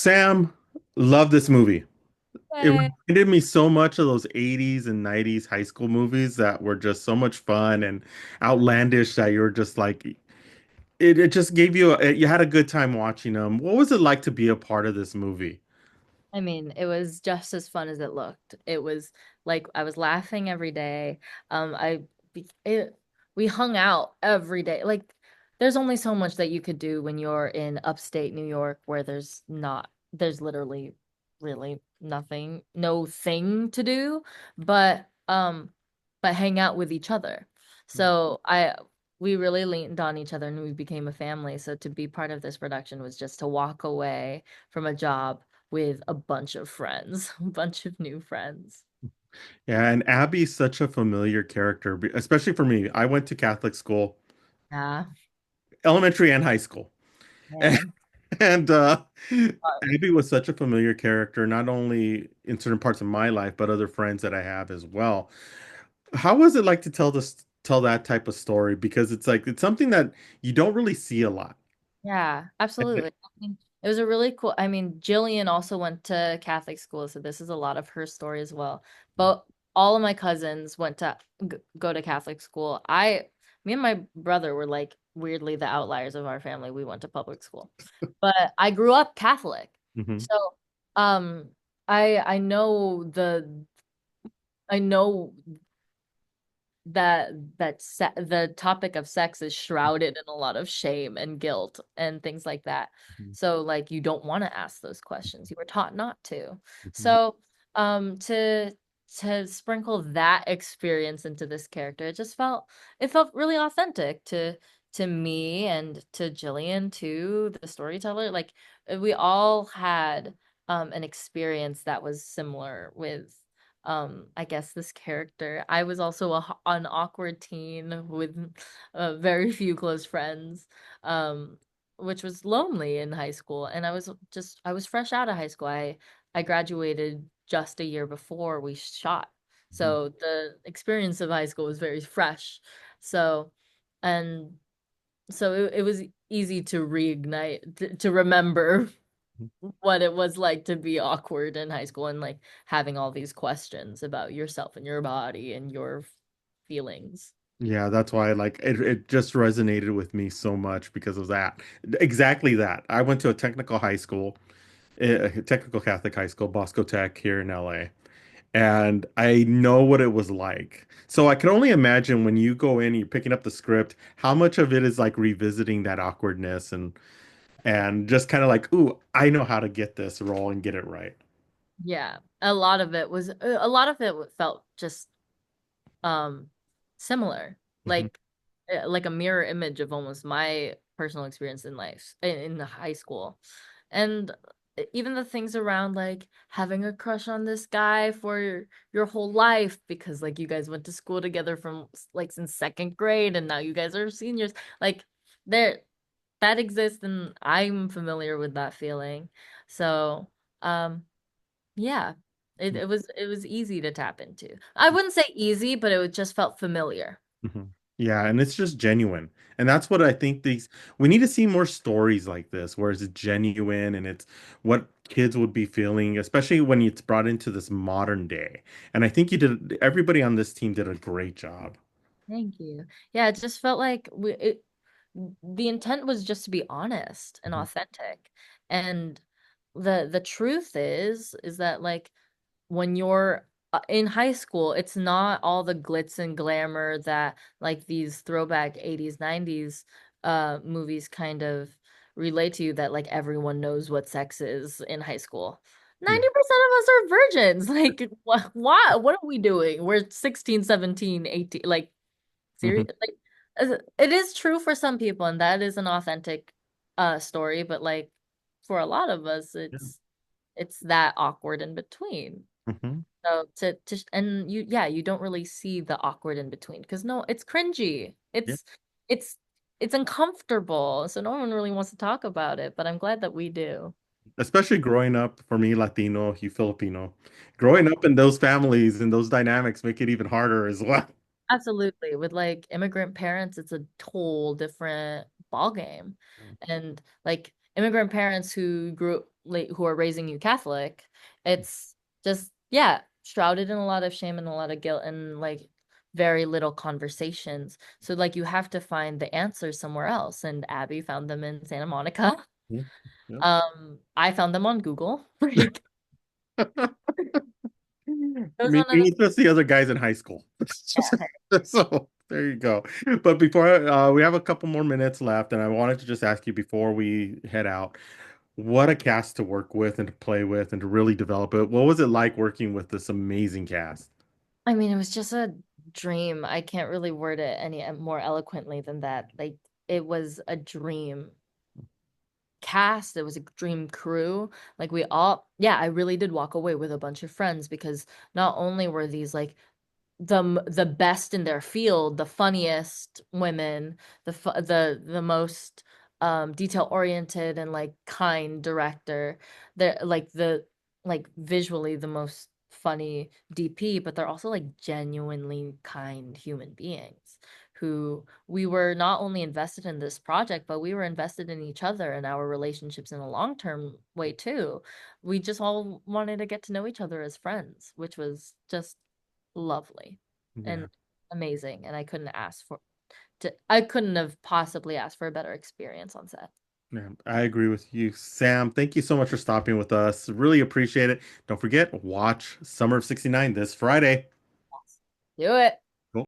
Sam, love this movie. It Yay. reminded me so much of those 80s and 90s high school movies that were just so much fun and outlandish that you were just like it just gave you you had a good time watching them. What was it like to be a part of this movie? I mean, it was just as fun as it looked. It was like I was laughing every day. I be- it, we hung out every day. Like there's only so much that you could do when you're in upstate New York where there's literally really nothing, no thing to do, but hang out with each other. So we really leaned on each other and we became a family. So to be part of this production was just to walk away from a job with a bunch of friends, a bunch of new friends. Yeah, and Abby's such a familiar character, especially for me. I went to Catholic school, Yeah, elementary and high school. man. And Uh, Abby was such a familiar character, not only in certain parts of my life, but other friends that I have as well. How was it like to tell that type of story? Because it's like it's something that you don't really see a lot. Yeah, absolutely. I mean, it was a really cool. I mean, Jillian also went to Catholic school, so this is a lot of her story as well. But all of my cousins went to go to Catholic school. Me and my brother were like weirdly the outliers of our family. We went to public school, but I grew up Catholic, Hmm. so um, I know I know that the topic of sex is shrouded in a lot of shame and guilt and things like that. So like you don't want to ask those questions. You were taught not to. Hmm. So to sprinkle that experience into this character, it felt really authentic to me and to Jillian too, the storyteller. Like we all had an experience that was similar with I guess this character. I was also an awkward teen with very few close friends, um which was lonely in high school, and I was fresh out of high school. I graduated just a year before we shot, so the experience of high school was very fresh. So and it was easy to reignite to remember what it was like to be awkward in high school and like having all these questions about yourself and your body and your feelings. Yeah, that's why like it just resonated with me so much because of that. Exactly that. I went to a technical high school, a technical Catholic high school, Bosco Tech here in LA. And I know what it was like. So I can only imagine when you go in, you're picking up the script, how much of it is like revisiting that awkwardness and just kind of like, ooh, I know how to get this role and get it right. Yeah, a lot of it felt just um similar, Hmm. like a mirror image of almost my personal experience in life in the high school. And even the things around like having a crush on this guy for your whole life because like you guys went to school together from like since second grade and now you guys are seniors, like there that exists and I'm familiar with that feeling. So um yeah, it was easy to tap into. I wouldn't say easy, but it just felt familiar. Hmm. Yeah, and it's just genuine. And that's what I think we need to see more stories like this, where it's genuine and it's what kids would be feeling, especially when it's brought into this modern day. And I think everybody on this team did a great job. Thank you. Yeah, it just felt like the intent was just to be honest and Mhm. authentic. And the truth is that like when you're in high school, it's not all the glitz and glamour that like these throwback 80s, 90s movies kind of relate to you, that like everyone knows what sex is in high school. Yeah. 90% of us are virgins. Like what what are we doing? We're 16, 17, 18. Like Hmm. serious, like it is true for some people and that is an authentic story, but like for a lot of us Yeah. it's that awkward in between. Hmm. So and you don't really see the awkward in between because no, it's cringy. It's it's uncomfortable. So no one really wants to talk about it, but I'm glad that we do. Especially growing up for me, Latino, you Filipino, growing up in those families and those dynamics make it even harder as well. Absolutely. With like immigrant parents, it's a whole different ball game. And like immigrant parents who grew like who are raising you Catholic, it's just yeah, shrouded in a lot of shame and a lot of guilt and like very little conversations. So like you have to find the answers somewhere else. And Abby found them in Santa Monica. Mhm. Yep. I found them on Google. Like it was Me, one of me, just the other guys in high school. yeah. So there you go. But before we have a couple more minutes left, and I wanted to just ask you before we head out, what a cast to work with and to play with and to really develop it. What was it like working with this amazing cast? I mean, it was just a dream. I can't really word it any more eloquently than that. Like it was a dream cast, it was a dream crew. Like we all, yeah, I really did walk away with a bunch of friends because not only were these like the best in their field, the funniest women, the most detail oriented and like kind director. They're like the like visually the most funny DP, but they're also like genuinely kind human beings who we were not only invested in this project, but we were invested in each other and our relationships in a long-term way too. We just all wanted to get to know each other as friends, which was just lovely Yeah. and amazing. And I couldn't have possibly asked for a better experience on set. Yeah, I agree with you, Sam. Thank you so much for stopping with us. Really appreciate it. Don't forget, watch Summer of '69 this Friday. Do it. Cool.